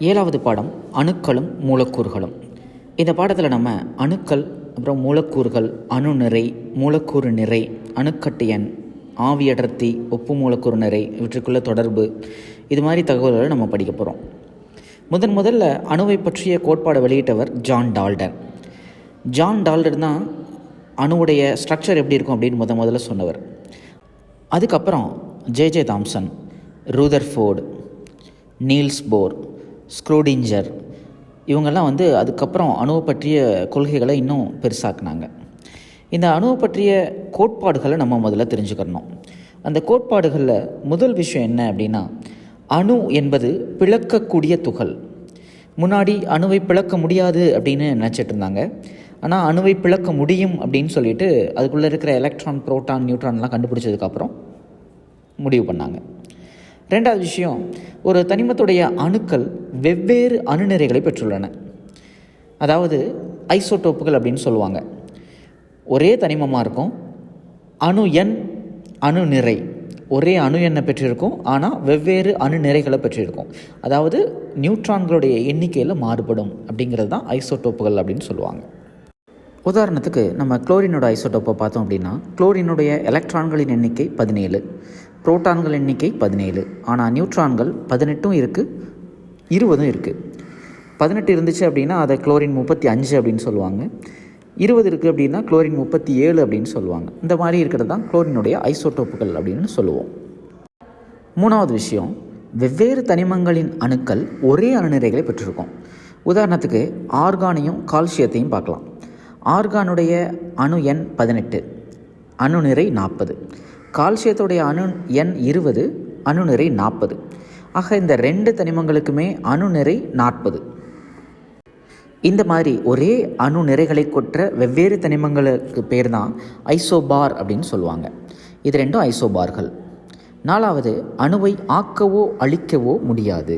ஏழாவது பாடம் அணுக்களும் மூலக்கூறுகளும். இந்த பாடத்தில் நம்ம அணுக்கள், அப்புறம் மூலக்கூறுகள், அணு நிறை, மூலக்கூறு நிறை, அணுக்கட்டு எண், ஆவி அடர்த்தி, ஒப்பு மூலக்கூறு நிறை, இவற்றுக்குள்ள தொடர்பு, இது மாதிரி தகவல்களை நம்ம படிக்க போகிறோம். முதல்ல அணுவை பற்றிய கோட்பாடை வெளியிட்டவர் ஜான் டால்டன். ஜான் டால்டன் தான் அணுவுடைய ஸ்ட்ரக்சர் எப்படி இருக்கும் அப்படின்னு முதல்ல சொன்னவர். அதுக்கப்புறம் J Thomson, Rutherford, Niels Bohr, Schrodinger, இவங்கெல்லாம் அதுக்கப்புறம் அணுவை பற்றிய கொள்கைகளை இன்னும் பெருசாக்குனாங்க. இந்த அணுவை பற்றிய கோட்பாடுகளை நம்ம முதல்ல தெரிஞ்சுக்கணும். அந்த கோட்பாடுகளில் முதல் விஷயம் என்ன அப்படின்னா, அணு என்பது பிளக்கக்கூடிய துகள். முன்னாடி அணுவை பிளக்க முடியாது அப்படின்னு நினச்சிட்டு இருந்தாங்க. ஆனால் அணுவை பிளக்க முடியும் அப்படின்னு சொல்லிட்டு அதுக்குள்ளே இருக்கிற எலக்ட்ரான், புரோட்டான், நியூட்ரான்லாம் கண்டுபிடிச்சதுக்கப்புறம் முடிவு பண்ணாங்க. ரெண்டாவது விஷயம், ஒரு தனிமத்துடைய அணுக்கள் வெவ்வேறு அணுநிறைகளை பெற்றுள்ளன. அதாவது ஐசோடோப்புகள் அப்படின்னு சொல்லுவாங்க. ஒரே தனிமமாக இருக்கும், அணு எண், அணு நிறை ஒரே அணு எண்ணை பெற்றிருக்கும், ஆனால் வெவ்வேறு அணு நிறைகளை பெற்றிருக்கும். அதாவது நியூட்ரான்களுடைய எண்ணிக்கையில் மாறுபடும். அப்படிங்கிறது தான் ஐசோடோப்புகள் அப்படின்னு சொல்லுவாங்க. உதாரணத்துக்கு நம்ம குளோரினோட ஐசோடோப்பை பார்த்தோம் அப்படின்னா, குளோரினுடைய எலக்ட்ரான்களின் எண்ணிக்கை 17, புரோட்டான்கள் எண்ணிக்கை 17. ஆனால் நியூட்ரான்கள் 18 இருக்குது, 20 இருக்குது. 18 இருந்துச்சு அப்படின்னா அதை குளோரின் 35 அப்படின்னு சொல்லுவாங்க. 20 இருக்குது அப்படின்னா குளோரின் 37 அப்படின்னு சொல்லுவாங்க. இந்த மாதிரி இருக்கிறது தான் குளோரினுடைய ஐசோடோப்புகள் அப்படின்னு சொல்லுவோம். மூணாவது விஷயம், வெவ்வேறு தனிமங்களின் அணுக்கள் ஒரே அணுநிறைகளை பெற்றிருக்கும். உதாரணத்துக்கு ஆர்கானையும் கால்சியத்தையும் பார்க்கலாம். ஆர்கானுடைய அணு எண் 18, அணு நிறை 40. கால்சியத்துடைய அணு எண் 20, அணு நிறை 40. ஆக இந்த ரெண்டு தனிமங்களுக்குமே அணு நிறை 40. இந்த மாதிரி ஒரே அணு நிறைகளை கொற்ற வெவ்வேறு தனிமங்களுக்கு பேர் தான் ஐசோபார் அப்படின்னு சொல்லுவாங்க. இது ரெண்டும் ஐசோபார்கள். நாலாவது, அணுவை ஆக்கவோ அழிக்கவோ முடியாது.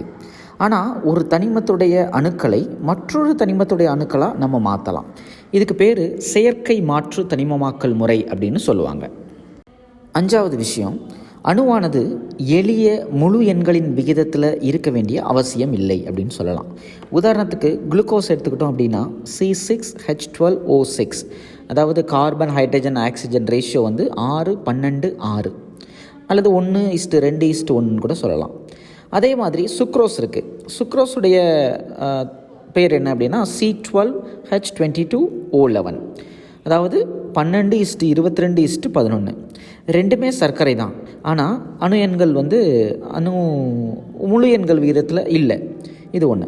ஆனால் ஒரு தனிமத்துடைய அணுக்களை மற்றொரு தனிமத்துடைய அணுக்களாக நம்ம மாற்றலாம். இதுக்கு பேர் செயற்கை மாற்று தனிமமாக்கல் முறை அப்படின்னு சொல்லுவாங்க. அஞ்சாவது விஷயம், அணுவானது எளிய முழு எண்களின் விகிதத்தில் இருக்க வேண்டிய அவசியம் இல்லை அப்படின்னு சொல்லலாம். உதாரணத்துக்கு குளுக்கோஸ் எடுத்துக்கிட்டோம் அப்படின்னா C6H12O6, அதாவது கார்பன், ஹைட்ரஜன், ஆக்சிஜன் ரேஷியோ 6:12:6 அல்லது 1:2:1 கூட சொல்லலாம். அதே மாதிரி சுக்ரோஸ் இருக்குது. சுக்ரோஸுடைய பேர் என்ன அப்படின்னா C12H22O11, அதாவது 12:22:11. ரெண்டுமே சர்க்கரை தான். ஆனால் அணு எண்கள் முழு எண்கள் விகிதத்தில் இல்லை. இது ஒன்று.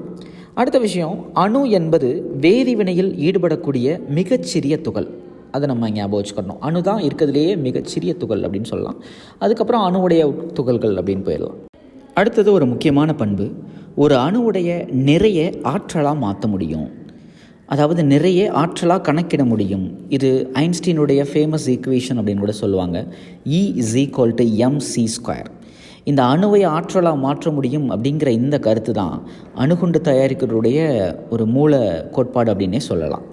அடுத்த விஷயம், அணு என்பது வேதிவினையில் ஈடுபடக்கூடிய மிகச்சிறிய துகள். அதை நம்ம ஞாபகம் வச்சுக்கணும். அணு தான் இருக்கிறதுலேயே மிகச்சிறிய துகள் அப்படின்னு சொல்லலாம். அதுக்கப்புறம் அணுவுடைய துகள்கள் அப்படின்னு போயிடலாம். அடுத்தது ஒரு முக்கியமான பண்பு, ஒரு அணுவுடைய நிறைய ஆற்றலாக மாற்ற முடியும். அதாவது நிறைய ஆற்றலாக கணக்கிட முடியும். இது ஐன்ஸ்டீனுடைய ஃபேமஸ் ஈக்குவேஷன் அப்படின்னு கூட சொல்லுவாங்க, E=mc². இந்த அணுவை ஆற்றலாக மாற்ற முடியும் அப்படிங்கிற இந்த கருத்து தான் அணுகுண்டு தயாரிக்கிறதுடைய ஒரு மூல கோட்பாடு அப்படின்னே சொல்லலாம்.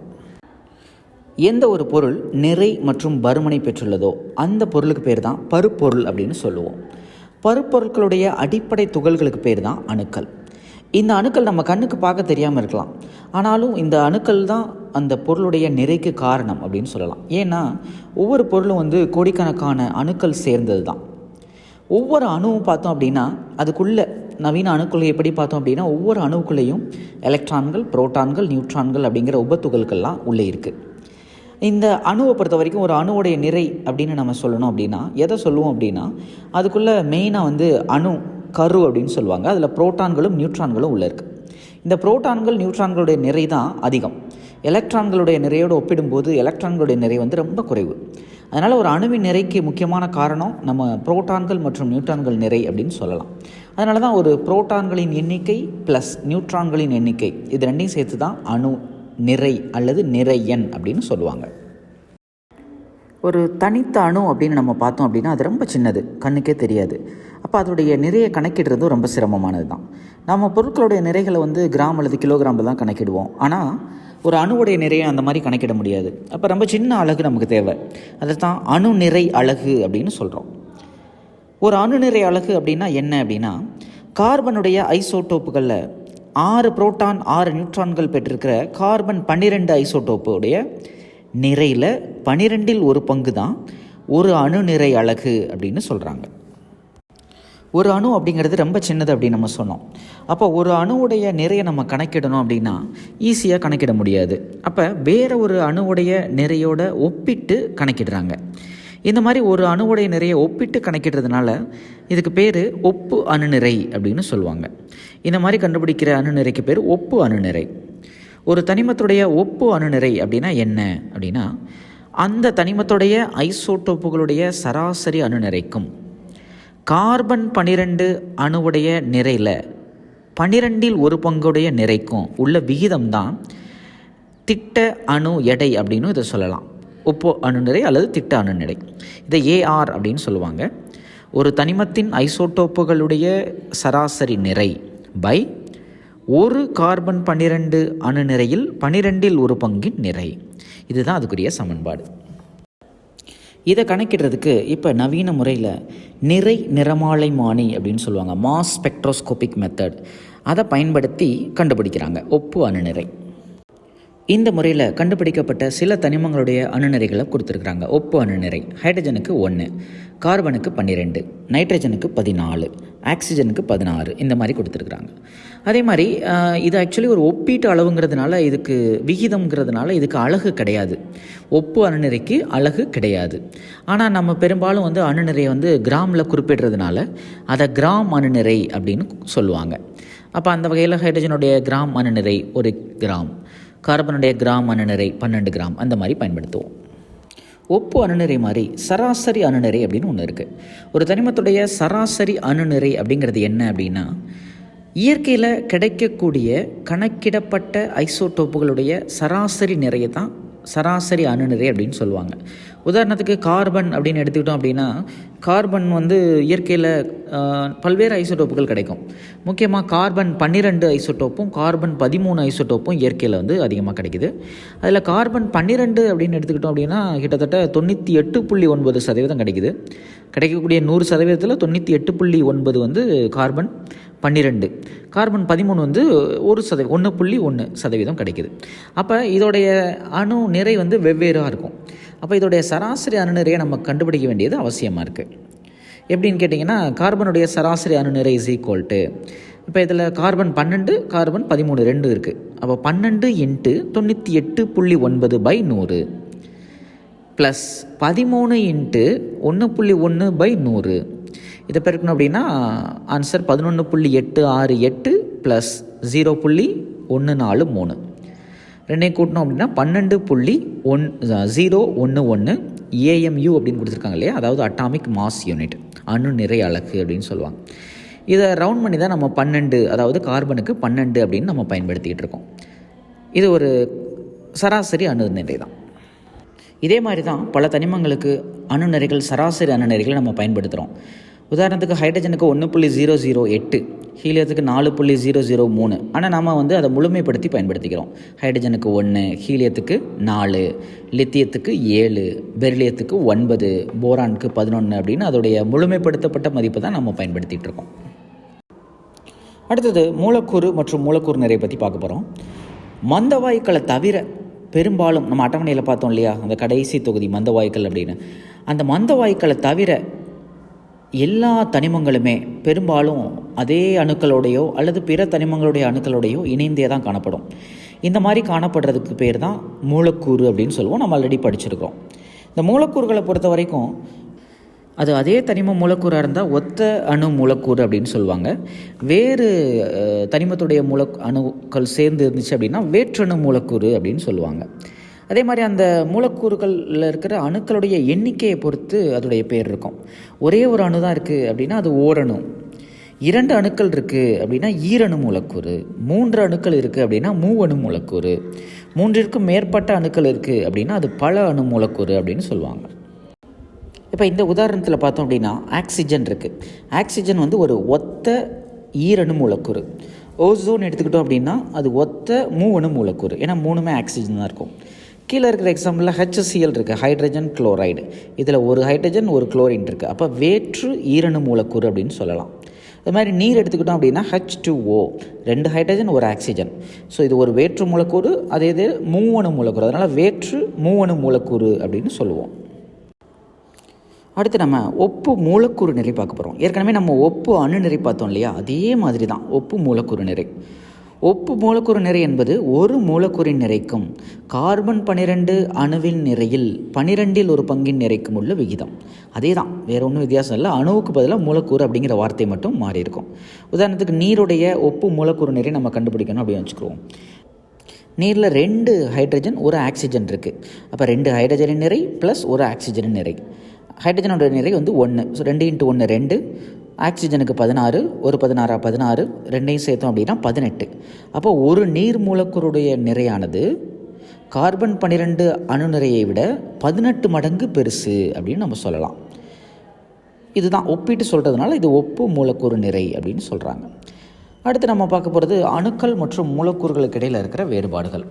எந்த ஒரு பொருள் நிறை மற்றும் பருமனை பெற்றுள்ளதோ அந்த பொருளுக்கு பேர் தான் பருப்பொருள் அப்படின்னு சொல்லுவோம். பருப்பொருட்களுடைய அடிப்படை துகள்களுக்கு பேர் தான் அணுக்கள். இந்த அணுக்கள் நம்ம கண்ணுக்கு பார்க்க தெரியாமல் இருக்கலாம், ஆனாலும் இந்த அணுக்கள் தான் அந்த பொருளுடைய நிறைக்கு காரணம் அப்படின்னு சொல்லலாம். ஏன்னா ஒவ்வொரு பொருளும் கோடிக்கணக்கான அணுக்கள் சேர்ந்தது தான். ஒவ்வொரு அணுவும் பார்த்தோம் அப்படின்னா அதுக்குள்ளே நவீன அணுக்களை எப்படி பார்த்தோம் அப்படின்னா ஒவ்வொரு அணுக்குள்ளேயும் எலக்ட்ரான்கள், புரோட்டான்கள், நியூட்ரான்கள் அப்படிங்கிற உபத்துகள்கள்லாம் உள்ளே இருக்குது. இந்த அணுவை பொறுத்த வரைக்கும் ஒரு அணுவுடைய நிறை அப்படின்னு நம்ம சொல்லணும் அப்படின்னா எதை சொல்லுவோம் அப்படின்னா, அதுக்குள்ளே மெயினாக அணு கரு அப்படின்னு சொல்லுவாங்க. அதில் புரோட்டான்களும் நியூட்ரான்களும் உள்ளே இருக்குது. இந்த புரோட்டான்கள், நியூட்ரான்களுடைய நிறை தான் அதிகம். எலக்ட்ரான்களுடைய நிறையோடு ஒப்பிடும்போது எலக்ட்ரான்களுடைய நிறை ரொம்ப குறைவு. அதனால் ஒரு அணுவின் நிறைக்கு முக்கியமான காரணம் நம்ம புரோட்டான்கள் மற்றும் நியூட்ரான்கள் நிறை அப்படின்னு சொல்லலாம். அதனால தான் ஒரு புரோட்டான்களின் எண்ணிக்கை ப்ளஸ் நியூட்ரான்களின் எண்ணிக்கை, இது ரெண்டையும் சேர்த்து தான் அணு நிறை அல்லது நிறை எண் அப்படின்னு சொல்லுவாங்க. ஒரு தனித்த அணு அப்படின்னு நம்ம பார்த்தோம் அப்படின்னா அது ரொம்ப சின்னது, கண்ணுக்கே தெரியாது. அப்போ அதோடைய நிறைய கணக்கிடுறதும் ரொம்ப சிரமமானது தான். நம்ம பொருட்களுடைய நிறைகளை கிராம் அல்லது கிலோகிராமில் தான் கணக்கிடுவோம். ஆனால் ஒரு அணுவுடைய நிறைய அந்த மாதிரி கணக்கிட முடியாது. அப்போ ரொம்ப சின்ன அலகு நமக்கு தேவை. அதை தான் அணு நிறை அலகு அப்படின்னு சொல்கிறோம். ஒரு அணு நிறை அலகு அப்படின்னா என்ன அப்படின்னா, கார்பனுடைய ஐசோடோப்புகளில் 6 புரோட்டான் 6 நியூட்ரான்கள் பெற்றிருக்கிற கார்பன் 12 ஐசோடோப்புடைய நிறையில் 12இல் ஒரு பங்கு தான் ஒரு அணு நிறை அலகு அப்படின்னு சொல்கிறாங்க. ஒரு அணு அப்படிங்கிறது ரொம்ப சின்னது அப்படின்னு நம்ம சொன்னோம். அப்போ ஒரு அணுவுடைய நிறையை நம்ம கணக்கிடணும் அப்படின்னா ஈஸியாக கணக்கிட முடியாது. அப்போ வேறு ஒரு அணுவுடைய நிறையோட ஒப்பிட்டு கணக்கிடுறாங்க. இந்த மாதிரி ஒரு அணுவுடைய நிறையை ஒப்பிட்டு கணக்கிடுறதுனால இதுக்கு பேர் ஒப்பு அணுநிறை அப்படின்னு சொல்லுவாங்க. இந்த மாதிரி கண்டுபிடிக்கிற அணுநிறைக்கு பேர் ஒப்பு அணுநிறை. ஒரு தனிமத்துடைய ஒப்பு அணுநிறை அப்படின்னா என்ன அப்படின்னா, அந்த தனிமத்துடைய ஐசோடோப்புகளுடைய சராசரி அணுநிறைக்கும் கார்பன் 12 அணுவுடைய நிறையில் 12இல் ஒரு பங்குடைய நிறைக்கும் உள்ள விகிதம்தான் திட்ட அணு எடை அப்படின்னு இதை சொல்லலாம். ஒப்பு அணுநிறை அல்லது திட்ட அணுநிறை, இதை ஏஆர் அப்படின்னு சொல்லுவாங்க. ஒரு தனிமத்தின் ஐசோடோப்புகளுடைய சராசரி நிறை பை ஒரு கார்பன் 12 அணு நிறையில் 12இல் ஒரு பங்கின் நிறை, இதுதான் அதுக்குரிய சமன்பாடு. இதை கணக்கிடுறதுக்கு இப்போ நவீன முறையில் நிறை நிறமாலைமானி அப்படின்னு சொல்லுவாங்க, மாஸ் ஸ்பெக்ட்ரோஸ்கோபிக் மெத்தட், அதை பயன்படுத்தி கண்டுபிடிக்கிறாங்க ஒப்பு அணுநிறை. இந்த முறையில் கண்டுபிடிக்கப்பட்ட சில தனிமங்களுடைய அணுநிறைகளை கொடுத்துருக்குறாங்க. ஒப்பு அணுநிறை ஹைட்ரஜனுக்கு 1, கார்பனுக்கு 12, நைட்ரஜனுக்கு 14, ஆக்சிஜனுக்கு 16, இந்த மாதிரி கொடுத்துருக்குறாங்க. அதே மாதிரி இது ஆக்சுவலி ஒரு ஒப்பீட்டு அளவுங்கிறதுனால, இதுக்கு விகிதம்ங்கிறதுனால இதுக்கு அலகு கிடையாது. ஒப்பு அணுநிறைக்கு அலகு கிடையாது. ஆனால் நம்ம பெரும்பாலும் அணுநிறையை கிராமில் குறிப்பிடுறதுனால அதை கிராம் அணுநிறை அப்படின்னு சொல்லுவாங்க. அப்போ அந்த வகையில் ஹைட்ரஜனுடைய கிராம் அணுநிறை 1 கிராம், கார்பனுடைய கிராம் அணுநிறை 12 கிராம், அந்த மாதிரி பயன்படுத்துவோம். ஒப்பு அணுநிறை மாதிரி சராசரி அணுநிறை அப்படின்னு ஒன்று இருக்குது. ஒரு தனிமத்துடைய சராசரி அணுநிறை அப்படிங்கிறது என்ன அப்படின்னா, இயற்கையில் கிடைக்கக்கூடிய கணக்கிடப்பட்ட ஐசோடோப்புகளுடைய சராசரி நிறையை தான் சராசரி அணுநிறை அப்படின்னு சொல்லுவாங்க. உதாரணத்துக்கு கார்பன் அப்படின்னு எடுத்துக்கிட்டோம் அப்படின்னா, கார்பன் இயற்கையில் பல்வேறு ஐசோடோப்புகள் கிடைக்கும். முக்கியமாக கார்பன் 12 ஐசோடோப்பும் கார்பன் 13 ஐசோடோப்பும் இயற்கையில் அதிகமாக கிடைக்குது. அதில் கார்பன் 12 அப்படின்னு எடுத்துக்கிட்டோம் அப்படின்னா கிட்டத்தட்ட 98.9% கிடைக்குது. கிடைக்கக்கூடிய 100%ல் 98.9 கார்பன் 12, கார்பன் 13 1% கிடைக்குது. அப்போ இதோடைய அணு நிறை வெவ்வேறாக இருக்கும். அப்போ இதோடைய சராசரி அணுநிறையை நம்ம கண்டுபிடிக்க வேண்டியது அவசியமாக இருக்குது. எப்படின்னு கேட்டிங்கன்னா, கார்பனுடைய சராசரி அணுநிறை இஸ் ஈக்குவல் டு, இப்போ இதில் கார்பன் 12 கார்பன் 13 2 இருக்குது. அப்போ 12 × 98.9/100 ப்ளஸ் 13 × 1.1/100. இதை பெருக்கணும் அப்படின்னா ஆன்சர் 11.868 ப்ளஸ் 0.143. ரெண்டையும் கூட்டணும் அப்படின்னா 12.011 AMU அப்படின்னு கொடுத்துருக்காங்க இல்லையா, அதாவது அட்டாமிக் மாஸ் யூனிட், அணு நிறை அலகு அப்படின்னு சொல்லுவாங்க. இதை ரவுண்ட் பண்ணி தான் நம்ம 12, அதாவது கார்பனுக்கு 12 அப்படின்னு நம்ம பயன்படுத்திக்கிட்டு இருக்கோம். இது ஒரு சராசரி அணுநிறை தான். இதே மாதிரி தான் பல தனிமங்களுக்கு அணுநிறைகள், சராசரி அணுநிறைகளை நம்ம பயன்படுத்துகிறோம். உதாரணத்துக்கு ஹைட்ரஜனுக்கு 1.008, ஹீலியத்துக்கு 4.003. ஆனால் நம்ம அதை முழுமைப்படுத்தி பயன்படுத்திக்கிறோம். ஹைட்ரஜனுக்கு 1, ஹீலியத்துக்கு 4, லித்தியத்துக்கு 7, பெரிலியத்துக்கு 9, போரானுக்கு 11 அப்படின்னு அதோடைய முழுமைப்படுத்தப்பட்ட மதிப்பு தான் நம்ம பயன்படுத்திகிட்டு இருக்கோம். அடுத்தது மூலக்கூறு மற்றும் மூலக்கூறு நிறை பற்றி பார்க்க போகிறோம். மந்த வாயுக்களை தவிர பெரும்பாலும் நம்ம அட்டவணையில் பார்த்தோம் இல்லையா, அந்த கடைசி தொகுதி மந்த வாயுக்கள் அப்படின்னு, அந்த மந்த வாயுக்களை தவிர எல்லா தனிமங்களுமே பெரும்பாலும் அதே அணுக்களோடையோ அல்லது பிற தனிமங்களுடைய அணுக்களோடையோ இணைந்தே தான் காணப்படும். இந்த மாதிரி காணப்படுறதுக்கு பேர் தான் மூலக்கூறு அப்படின்னு சொல்லுவோம். நம்ம ஆல்ரெடி படிச்சிருக்கோம். இந்த மூலக்கூறுகளை பொறுத்த வரைக்கும் அது அதே தனிம மூலக்கூறாக இருந்தால் ஒத்த அணு மூலக்கூறு அப்படின்னு சொல்லுவாங்க. வேறு தனிமத்துடைய அணுக்கள் சேர்ந்து இருந்துச்சு அப்படின்னா வேற்றணு மூலக்கூறு அப்படின்னு சொல்லுவாங்க. அதே மாதிரி அந்த மூலக்கூறுகளில் இருக்கிற அணுக்களுடைய எண்ணிக்கையை பொறுத்து அதோடைய பேர் இருக்கும். ஒரே ஒரு அணு தான் இருக்குது அப்படின்னா அது ஓரணு. 2 அணுக்கள் இருக்குது அப்படின்னா ஈரணு மூலக்கூறு. 3 அணுக்கள் இருக்குது அப்படின்னா மூவணு மூலக்கூறு. 3ற்கும் மேற்பட்ட அணுக்கள் இருக்குது அப்படின்னா அது பல அணு மூலக்கூறு அப்படின்னு சொல்லுவாங்க. இப்போ இந்த உதாரணத்தில் பார்த்தோம் அப்படின்னா ஆக்சிஜன் இருக்குது. ஆக்சிஜன் ஒரு ஒத்த ஈரணு மூலக்கூறு. ஓசோன் எடுத்துக்கிட்டோம் அப்படின்னா அது ஒத்த மூவணு மூலக்கூறு. ஏன்னா 3மே ஆக்சிஜன் தான் இருக்கும். கீழே இருக்கிற எக்ஸாம்பிளில் HCl இருக்குது, ஹைட்ரஜன் குளோரைடு. இதில் ஒரு ஹைட்ரஜன் ஒரு குளோரின் இருக்குது. அப்போ வேற்று ஈரணு மூலக்கூறு அப்படின்னு சொல்லலாம். அது மாதிரி நீர் எடுத்துக்கிட்டோம் அப்படின்னா H2O, 2 ஹைட்ரஜன் ஒரு ஆக்சிஜன். ஸோ இது ஒரு வேற்று மூலக்கூறு, அதே இது மூவணு மூலக்கூறு. அதனால் வேற்று மூவணு மூலக்கூறு அப்படின்னு சொல்லுவோம். அடுத்து நம்ம ஒப்பு மூலக்கூறு நிறை பார்க்க போகிறோம். ஏற்கனவே நம்ம ஒப்பு அணு நிறை பார்த்தோம் இல்லையா, அதே மாதிரி தான் ஒப்பு மூலக்கூறு நிறை. ஒப்பு மூலக்கூறு நிறை என்பது ஒரு மூலக்கூறின் நிறைக்கும் கார்பன் 12 அணுவின் நிறையில் 12இல் ஒரு பங்கின் நிறைக்கும் உள்ள விகிதம். அதே தான், வேறு ஒன்றும் வித்தியாசம் இல்லை. அணுவுக்கு பதிலாக மூலக்கூறு அப்படிங்கிற வார்த்தை மட்டும் மாறி இருக்கும். உதாரணத்துக்கு நீருடைய ஒப்பு மூலக்கூறு நிறை நம்ம கண்டுபிடிக்கணும் அப்படின்னு வச்சுக்குவோம். நீரில் 2 ஹைட்ரஜன் ஒரு ஆக்சிஜன் இருக்குது. அப்போ 2 ஹைட்ரஜனின் நிறை ப்ளஸ் ஒரு ஆக்சிஜனின் நிறை. ஹைட்ரஜனோட நிறை 1. ஸோ 2 × 1 2. ஆக்சிஜனுக்கு 16, ஒரு 16 16, ரெண்டையும் சேர்த்தோம் அப்படின்னா 18. அப்போ ஒரு நீர் மூலக்கூறுடைய நிறையானது கார்பன் 12 அணு நிறையை விட 18 மடங்கு பெருசு அப்படின்னு நம்ம சொல்லலாம். இதுதான் ஒப்பிட்டு சொல்கிறதுனால இது ஒப்பு மூலக்கூறு நிறை அப்படின்னு சொல்கிறாங்க. அடுத்து நம்ம பார்க்க போகிறது அணுக்கள் மற்றும் மூலக்கூறுகளுக்கு இடையில் இருக்கிற வேறுபாடுகள்.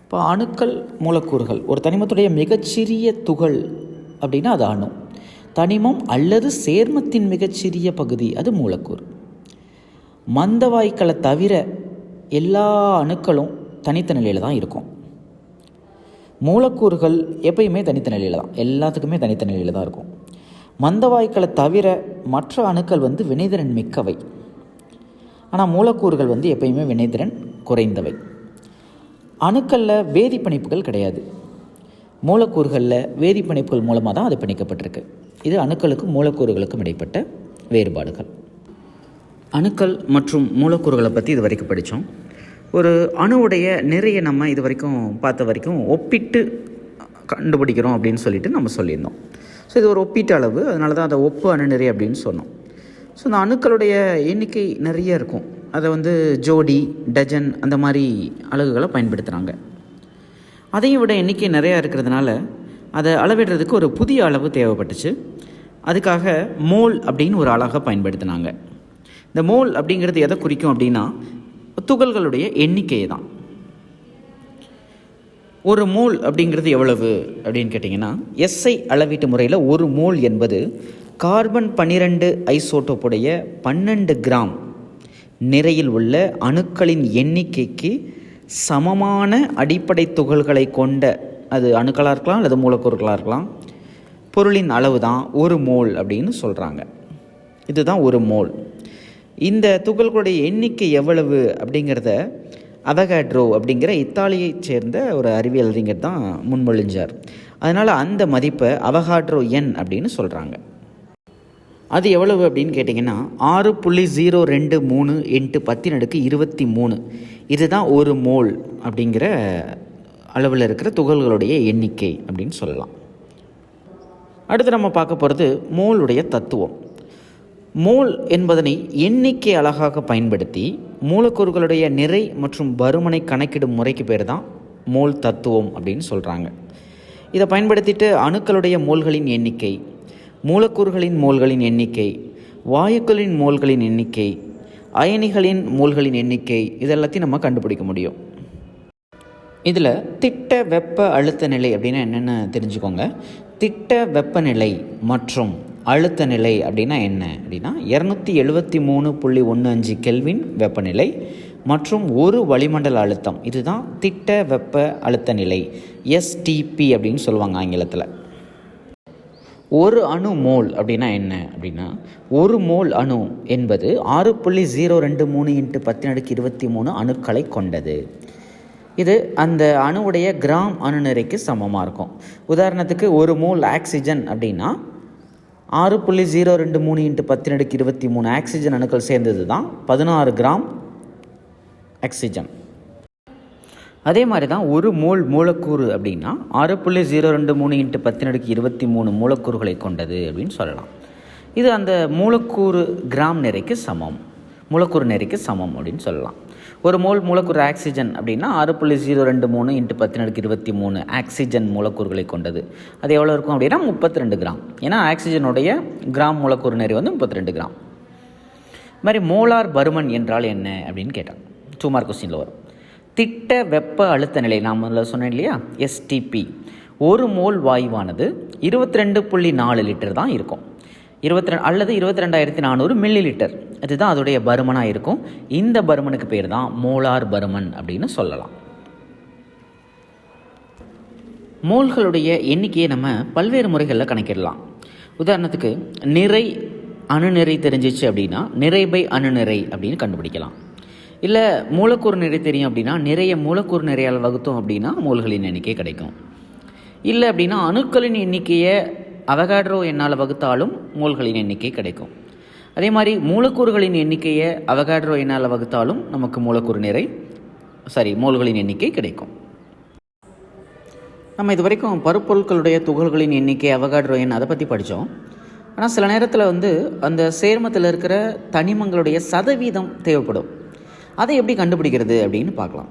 இப்போ அணுக்கள் மூலக்கூறுகள், ஒரு தனிமத்துடைய மிகச்சிறிய துகள் அப்படின்னா அது அணு. தனிமம் அல்லது சேர்மத்தின் மிகச்சிறிய பகுதி அது மூலக்கூறு. மந்தவாய்க்களை தவிர எல்லா அணுக்களும் தனித்த நிலையில் தான் இருக்கும். மூலக்கூறுகள் எப்பயுமே தனித்த நிலையில் தான், எல்லாத்துக்குமே தனித்த நிலையில் தான் இருக்கும். மந்தவாய்க்களை தவிர மற்ற அணுக்கள் வினைத்திறன் மிக்கவை. ஆனால் மூலக்கூறுகள் எப்பயுமே வினைத்திறன் குறைந்தவை. அணுக்களில் வேதிப்பிணைப்புகள் கிடையாது. மூலக்கூறுகளில் வேதிப்பிணைப்புகள் மூலமாக தான் அது பிணைக்கப்பட்டிருக்கு. இது அணுக்களுக்கும் மூலக்கூறுகளுக்கும் இடைப்பட்ட வேறுபாடுகள். அணுக்கள் மற்றும் மூலக்கூறுகளை பற்றி இது வரைக்கும் படித்தோம். ஒரு அணுவுடைய நிறைய நம்ம இது வரைக்கும் பார்த்த வரைக்கும் ஒப்பிட்டு கண்டுபிடிக்கிறோம் அப்படின்னு சொல்லிட்டு நம்ம சொல்லியிருந்தோம். ஸோ இது ஒரு ஒப்பீட்டு அளவு, அதனால தான் அதை ஒப்பு அணு நிறை அப்படின்னு சொன்னோம். ஸோ இந்த அணுக்களுடைய எண்ணிக்கை நிறைய இருக்கும். அதை ஜோடி, டஜன் அந்த மாதிரி அலகுகளை பயன்படுத்துகிறாங்க. அதையும் விட எண்ணிக்கை நிறையா இருக்கிறதுனால அதை அளவிடுறதுக்கு ஒரு புதிய அளவு தேவைப்பட்டுச்சு. அதுக்காக மோல் அப்படின்னு ஒரு அலகை பயன்படுத்தினாங்க. இந்த மோல் அப்படிங்கிறது எதை குறிக்கும் அப்படின்னா துகள்களுடைய எண்ணிக்கையை தான். ஒரு மோல் அப்படிங்கிறது எவ்வளவு அப்படின்னு கேட்டிங்கன்னா, எஸ்ஐ அளவீட்டு முறையில் ஒரு மோல் என்பது கார்பன் 12 ஐசோட்டோப்புடைய 12 கிராம் நிறையில் உள்ள அணுக்களின் எண்ணிக்கைக்கு சமமான அடிப்படை துகள்களை கொண்ட, அது அணுக்களாக இருக்கலாம் அல்லது மூலக்கூறுகளாக இருக்கலாம், பொருளின் அளவு தான் ஒரு மோல் அப்படின்னு சொல்கிறாங்க. இதுதான் ஒரு மோல். இந்த துகள்களுடைய எண்ணிக்கை எவ்வளவு அப்படிங்கிறத அவகாட்ரோ அப்படிங்கிற இத்தாலியைச் சேர்ந்த ஒரு அறிவியல் அறிஞர் தான் முன்மொழிஞ்சார். அதனால் அந்த மதிப்பை அவகாட்ரோ எண் அப்படின்னு சொல்கிறாங்க. அது எவ்வளவு அப்படின்னு கேட்டிங்கன்னா 6.023 × 10⁻23. இதுதான் ஒரு மோல் அப்படிங்கிற அளவில் இருக்கிற துகள்களுடைய எண்ணிக்கை அப்படின்னு சொல்லலாம். அடுத்து நம்ம பார்க்க போகிறது மோலுடைய தத்துவம். மோல் என்பதனை எண்ணிக்கை அலகாக பயன்படுத்தி மூலக்கூறுகளுடைய நிறை மற்றும் பருமனை கணக்கிடும் முறைக்கு பேர் தான் மோல் தத்துவம் அப்படின்னு சொல்கிறாங்க. இதை பயன்படுத்திட்டு அணுக்களுடைய மோல்களின் எண்ணிக்கை, மூலக்கூறுகளின் மோல்களின் எண்ணிக்கை, வாயுக்களின் மோல்களின் எண்ணிக்கை, அயனிகளின் மோல்களின் எண்ணிக்கை, இதெல்லாத்தையும் நம்ம கண்டுபிடிக்க முடியும். இதில் திட்ட வெப்ப அழுத்த நிலை அப்படின்னா என்னென்னு தெரிஞ்சுக்கோங்க. திட்ட வெப்பநிலை மற்றும் அழுத்த நிலை அப்படின்னா என்ன அப்படின்னா 273.15 கெல்வின் வெப்பநிலை மற்றும் ஒரு வளிமண்டல அழுத்தம், இதுதான் திட்ட வெப்ப அழுத்த நிலை, STP அப்படின்னு சொல்லுவாங்க ஆங்கிலத்தில். ஒரு அணு மோல் அப்படின்னா என்ன அப்படின்னா, ஒரு மோல் அணு என்பது 6.023 × 10⁻23 அணுக்களை கொண்டது. இது அந்த அணுவுடைய கிராம் அணு நிறைக்கு சமமாக இருக்கும். உதாரணத்துக்கு ஒரு மோல் ஆக்சிஜன் அப்படின்னா 6.023 × 10⁻23 ஆக்சிஜன் அணுக்கள் சேர்ந்தது தான் 16 கிராம் ஆக்சிஜன். அதே மாதிரி தான் ஒரு மோல் மூலக்கூறு அப்படின்னா 6.023 × 10⁻23 மூலக்கூறுகளை கொண்டது அப்படின்னு சொல்லலாம். இது அந்த மூலக்கூறு கிராம் நிறைக்கு சமம், மூலக்கூறு நிறைக்கு சமம் அப்படின்னு சொல்லலாம். ஒரு மோல் மூலக்கூறு ஆக்சிஜன் அப்படின்னா 6.023 × 10⁻23 ஆக்சிஜன் மூலக்கூறுகளை கொண்டது. அது எவ்வளோ இருக்கும் அப்படின்னா 32 கிராம். ஏன்னா ஆக்சிஜனுடைய கிராம் மூலக்கூறு நிறை 32 கிராம். இது மாதிரி மோலார் பருமன் என்றால் என்ன அப்படின்னு கேட்டாங்க, 2 மார்க் கொஸ்டினில் வரும். திட்ட வெப்ப அழுத்த நிலை நான் முதல்ல சொன்னேன் இல்லையா, STP. ஒரு மோல் வாயுவானது 22.4 லிட்டர் தான் இருக்கும். 22 அல்லது 22,400 மில்லி லிட்டர். அதுதான் அதோடைய பருமனாக இருக்கும். இந்த பருமனுக்கு பேர் தான் மோலார் பருமன் அப்படின்னு சொல்லலாம். மோல்களுடைய எண்ணிக்கையை நம்ம பல்வேறு முறைகளில் கணக்கிடலாம். உதாரணத்துக்கு நிறை அணுநிறை தெரிஞ்சிச்சு அப்படின்னா நிறை பை அணுநிறை அப்படின்னு கண்டுபிடிக்கலாம். இல்லை மூலக்கூறு நிறை தெரியும் அப்படின்னா நிறைய மூலக்கூறு நிறையால் வகுத்தோம் அப்படின்னா மோல்களின் எண்ணிக்கை கிடைக்கும். இல்லை அப்படின்னா அணுக்களின் எண்ணிக்கையை அவகாட்ரோ எண்ணால் வகுத்தாலும் மோல்களின் எண்ணிக்கை கிடைக்கும். அதே மாதிரி மூலக்கூறுகளின் எண்ணிக்கையை அவகாட்ரோ எண்ணால் வகுத்தாலும் நமக்கு மோல்களின் எண்ணிக்கை கிடைக்கும். நம்ம இது வரைக்கும் பருப்பொருட்களுடைய துகள்களின் எண்ணிக்கை அவகாட்ரோ எண் அதை பற்றி படித்தோம். ஆனால் சில நேரத்தில் அந்த சேர்மத்தில் இருக்கிற தனிமங்களுடைய சதவீதம் தேவைப்படும். அதை எப்படி கண்டுபிடிக்கிறது அப்படின்னு பார்க்கலாம்.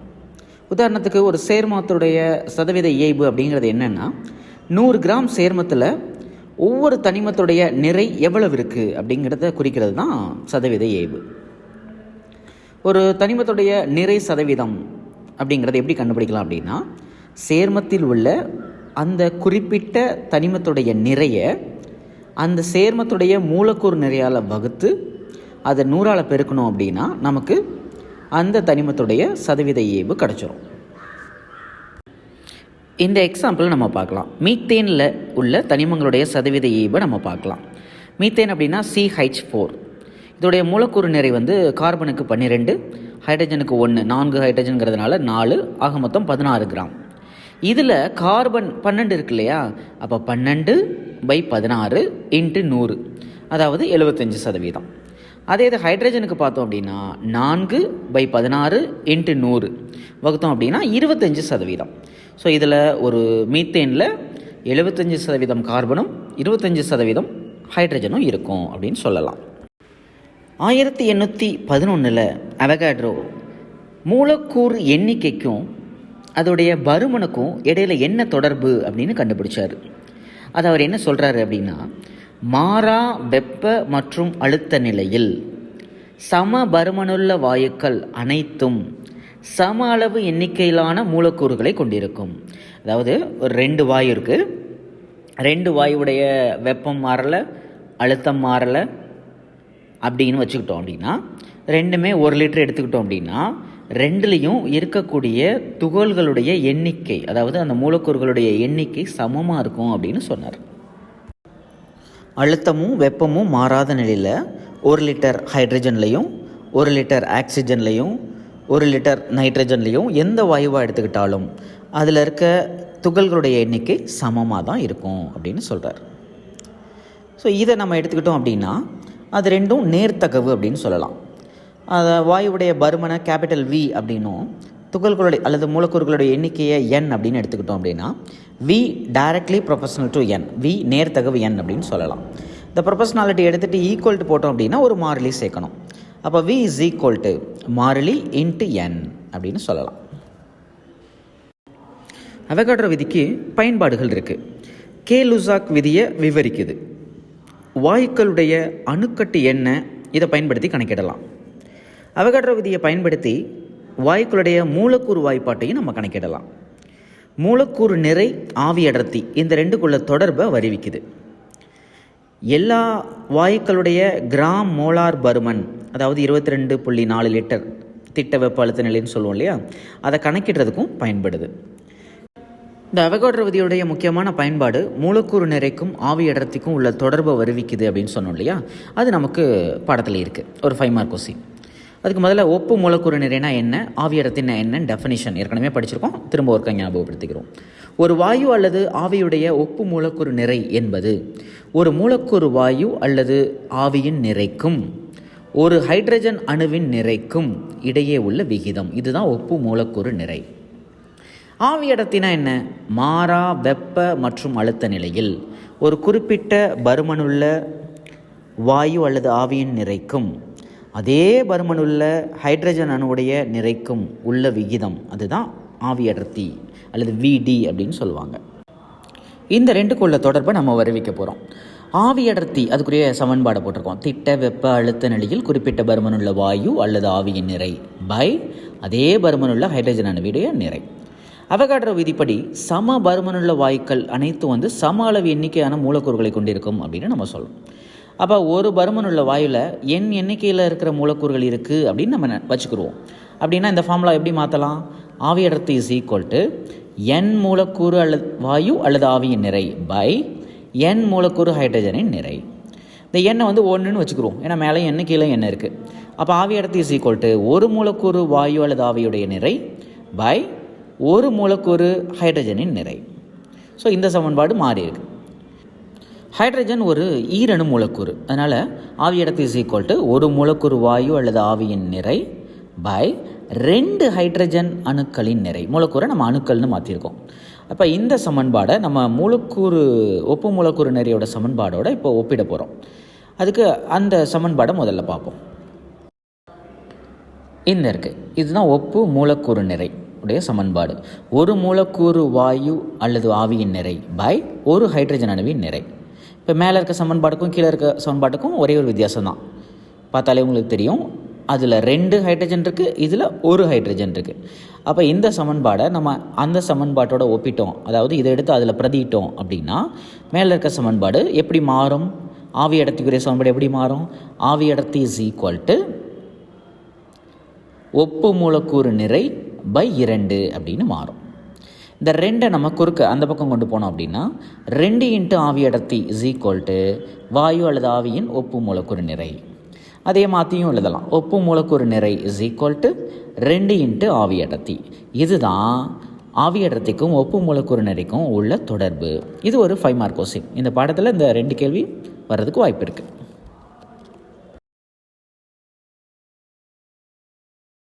உதாரணத்துக்கு ஒரு சேர்மத்துடைய சதவீத இயைபு அப்படிங்கிறது என்னென்னா 100 கிராம் சேர்மத்தில் ஒவ்வொரு தனிமத்துடைய நிறை எவ்வளவு இருக்குது அப்படிங்கிறத குறிக்கிறது தான் சதவீத இயைபு. ஒரு தனிமத்துடைய நிறை சதவீதம் அப்படிங்கிறத எப்படி கண்டுபிடிக்கலாம் அப்படின்னா சேர்மத்தில் உள்ள அந்த குறிப்பிட்ட தனிமத்துடைய நிறையை அந்த சேர்மத்துடைய மூலக்கூறு நிறையால் வகுத்து அதை 100ஆல் பெருக்கணும் அப்படின்னா நமக்கு அந்த தனிமத்துடைய சதவீத இயைபு கிடச்சிரும். இந்த எக்ஸாம்பிள் நம்ம பார்க்கலாம். மீத்தேனில் உள்ள தனிமங்களுடைய சதவீத இயைபை நம்ம பார்க்கலாம். மீத்தேன் அப்படின்னா CH4. இதோடைய மூலக்கூறு நிறை கார்பனுக்கு 12, ஹைட்ரஜனுக்கு 1, 4 ஹைட்ரஜனுங்கிறதுனால 4, ஆக மொத்தம் 16 கிராம். இதில் கார்பன் 12 இருக்கு இல்லையா, அப்போ 12/16 × 100, அதாவது 75%. அதே இது ஹைட்ரஜனுக்கு பார்த்தோம் அப்படின்னா 4/16 × 100 வகுத்தோம் அப்படின்னா 25%. ஸோ இதில் ஒரு மீத்தேனில் 75% கார்பனும் 25% ஹைட்ரஜனும் இருக்கும் அப்படின்னு சொல்லலாம். 1811 அவகாட்ரோ மூலக்கூறு எண்ணிக்கைக்கும் அதோடைய பருமனுக்கும் இடையில் என்ன தொடர்பு அப்படின்னு கண்டுபிடிச்சார். அது அவர் என்ன சொல்கிறாரு அப்படின்னா மாறா வெப்ப மற்றும் அழுத்த நிலையில் சம பருமனுள்ள வாயுக்கள் அனைத்தும் சம அளவு எண்ணிக்கையிலான மூலக்கூறுகளை கொண்டிருக்கும். அதாவது ஒரு 2 வாயு இருக்குது, 2 வாயுடைய வெப்பம் மாறலை, அழுத்தம் மாறலை அப்படின்னு வச்சுக்கிட்டோம் அப்படின்னா, ரெண்டுமே 1 லிட்டர் எடுத்துக்கிட்டோம் அப்படின்னா 2லையும் இருக்கக்கூடிய துகள்களுடைய எண்ணிக்கை, அதாவது அந்த மூலக்கூறுகளுடைய எண்ணிக்கை சமமாக இருக்கும் அப்படின்னு சொன்னார். அழுத்தமும் வெப்பமும் மாறாத நிலையில் 1 லிட்டர் ஹைட்ரஜன்லையும் 1 லிட்டர் ஆக்சிஜன்லையும் 1 லிட்டர் நைட்ரஜன்லையும் எந்த வாயுவாக எடுத்துக்கிட்டாலும் அதில் இருக்க துகள்களுடைய எண்ணிக்கை சமமாக தான் இருக்கும் அப்படின்னு சொல்கிறார். ஸோ இதை நம்ம எடுத்துக்கிட்டோம் அப்படின்னா அது ரெண்டும் நேர்த்தகவு அப்படின்னு சொல்லலாம். வாயுடைய பருமனை கேபிட்டல் V அப்படின்னும் துகள்களுடைய அல்லது மூலக்கூறுகளுடைய எண்ணிக்கையை N அப்படின்னு எடுத்துக்கிட்டோம் அப்படின்னா V directly proportional to N, V நேர்த்தகவு N அப்படின்னு சொல்லலாம். இந்த ப்ரொபோஷனாலிட்டி எடுத்துகிட்டு ஈக்குவல் போட்டோம் அப்படின்னா ஒரு மாறிலி சேர்க்கணும். அப்போ V இஸ் ஈக்குவல் டு மாறிலி இன்ட்டு N அப்படின்னு சொல்லலாம். அவகாட்ரோ விதிக்கு பயன்பாடுகள் இருக்குது. கே-லுசாக் விதியை விவரிக்குது. வாயுக்களுடைய அணுக்கட்டு என்ன, இதை பயன்படுத்தி கணக்கிடலாம். அவகாட்ரோ விதியை பயன்படுத்தி வாயுக்களுடைய மூலக்கூறு வாய்ப்பாட்டையும் நம்ம கணக்கிடலாம். மூலக்கூறு நிறை, ஆவி அடர்த்தி, இந்த ரெண்டுக்குள்ள தொடர்பை வருவிக்குது. எல்லா வாயுக்களுடைய கிராம் மோலார் பருமன், அதாவது 22.4 லிட்டர் திட்ட வெப்ப அழுத்த நிலைன்னு சொல்லுவோம் இல்லையா, அதை கணக்கிடுறதுக்கும் பயன்படுது. இந்த அவகாட்ரோ விதியுடைய முக்கியமான பயன்பாடு மூலக்கூறு நிறைக்கும் ஆவி அடர்த்திக்கும் உள்ள தொடர்பை வருவிக்குது அப்படின்னு சொன்னோம் இல்லையா, அது நமக்கு பாடத்தில் இருக்குது. ஒரு 5 மார்க் கொஸ்டின். அதுக்கு முதல்ல ஒப்பு மூலக்கூறு நிறைனா என்ன, ஆவி அடர்த்தினா என்னன்னு டெஃபினிஷன் ஏற்கனவே படிச்சிருக்கோம், திரும்ப ஒருக்க ஞாபகப்படுத்திக்கிறோம். ஒரு வாயு அல்லது ஆவியுடைய ஒப்பு மூலக்கூறு நிறை என்பது ஒரு மூலக்கூறு வாயு அல்லது ஆவியின் நிறைக்கும் ஒரு ஹைட்ரஜன் அணுவின் நிறைக்கும் இடையே உள்ள விகிதம். இதுதான் ஒப்பு மூலக்கூறு நிறை. ஆவி அடர்த்தினா என்ன, மாறா வெப்ப மற்றும் அழுத்த நிலையில் ஒரு குறிப்பிட்ட பருமனுள்ள வாயு அல்லது ஆவியின் நிறைக்கும் அதே பருமனுள்ள ஹைட்ரஜன் அணுவுடைய நிறைக்கும் உள்ள விகிதம், அதுதான் ஆவி அடர்த்தி அல்லது VD அப்படின்னு சொல்லுவாங்க. இந்த ரெண்டுக்குள்ள தொடர்பை நம்ம வருவிக்க போகிறோம். ஆவி அடர்த்தி அதுக்குரிய சமன்பாடை போட்டிருக்கோம். திட்ட வெப்ப அழுத்த நிலையில் குறிப்பிட்ட பருமனுள்ள வாயு அல்லது ஆவியின் நிறை பை அதே பருமனுள்ள ஹைட்ரஜன் அணுவுடைய நிறை. அவகாட்ரோ விதிப்படி சம பருமனுள்ள வாயுக்கள் அனைத்தும் சம அளவு எண்ணிக்கையான மூலக்கூறுகளை கொண்டிருக்கும் அப்படின்னு நம்ம சொல்லணும். அப்போ ஒரு பருமன் உள்ள வாயுவில் n எண்ணிக்கையில் இருக்கிற மூலக்கூறுகள் இருக்குது அப்படின்னு நம்ம வச்சுக்கிடுவோம். அப்படின்னா இந்த ஃபார்முலா எப்படி மாற்றலாம்? ஆவி அடர்த்தி இஸ் ஈக்குவல் டு n மூலக்கூறு அல்லது வாயு அல்லது ஆவியின் நிறை பை n மூலக்கூறு ஹைட்ரஜனின் நிறை. இந்த எண்ணை வந்து 1ன்னு வச்சுக்கிறோம், ஏன்னா மேலே எண்ணெய் கீழே எண்ணெய் இருக்குது. அப்போ ஆவி அடர்த்தி இஸ் ஈக்குவல் டு ஒரு மூலக்கூறு வாயு அல்லது ஆவியுடைய நிறை பை ஒரு மூலக்கூறு ஹைட்ரஜனின் நிறை. ஸோ இந்த சமன்பாடு மாறி இருக்கு. ஹைட்ரஜன் ஒரு ஈரணு மூலக்கூறு, அதனால் ஆவி அடர்த்தி இஸ் ஈக்குவல் டு ஒரு மூலக்கூறு வாயு அல்லது ஆவியின் நிறை பை 2 ஹைட்ரஜன் அணுக்களின் நிறை. மூலக்கூறை நம்ம அணுக்கள்னு மாற்றிருக்கோம். அப்போ இந்த சமன்பாடை நம்ம ஒப்பு மூலக்கூறு நிறையோட சமன்பாடோட இப்போ ஒப்பிட போகிறோம். அதுக்கு அந்த சமன்பாடை முதல்ல பார்ப்போம். இந்த இருக்குது, இதுதான் ஒப்பு மூலக்கூறு நிறை உடைய சமன்பாடு. ஒரு மூலக்கூறு வாயு அல்லது ஆவியின் நிறை பை ஒரு ஹைட்ரஜன் அணுவின் நிறை. இப்போ மேலே இருக்க சமன்பாடுக்கும் கீழே இருக்க சமன்பாட்டுக்கும் ஒரே ஒரு வித்தியாசம் தான், பார்த்தாலே உங்களுக்கு தெரியும். அதில் 2 ஹைட்ரஜன் இருக்குது, இதில் ஒரு ஹைட்ரஜன் இருக்குது. அப்போ இந்த சமன்பாடை நம்ம அந்த சமன்பாட்டோட ஒப்பிட்டோம், அதாவது இதை எடுத்து அதில் பிரதியிட்டோம் அப்படின்னா மேலே இருக்க சமன்பாடு எப்படி மாறும்? ஆவி அடர்த்திக்குரிய சமன்பாடு எப்படி மாறும்? ஆவி அடர்த்தி இஸ் ஈக்குவல் டு ஒப்பு மூலக்கூறு நிறை பை 2 அப்படின்னு மாறும். இந்த 2 நம்ம குறுக்க அந்த பக்கம் கொண்டு போனோம் அப்படின்னா 2 × ஆவி அடர்த்தி இஸ் ஈக்குவல் டு வாயு அல்லது ஆவியின் ஒப்பு மூலக்கூறு நிறை. அதே மாற்றியும் எழுதலாம், ஒப்பு மூலக்கூறு நிறை இஸ் ஈக்குவல் டு 2 × ஆவி அடர்த்தி. இதுதான் ஆவி அடர்த்திக்கும் ஒப்பு மூலக்கூறு நிறைக்கும் உள்ள தொடர்பு. இது ஒரு 5 மார்க் கொஸ்டின். இந்த பாடத்தில் இந்த 2 கேள்வி வர்றதுக்கு வாய்ப்பு இருக்குது.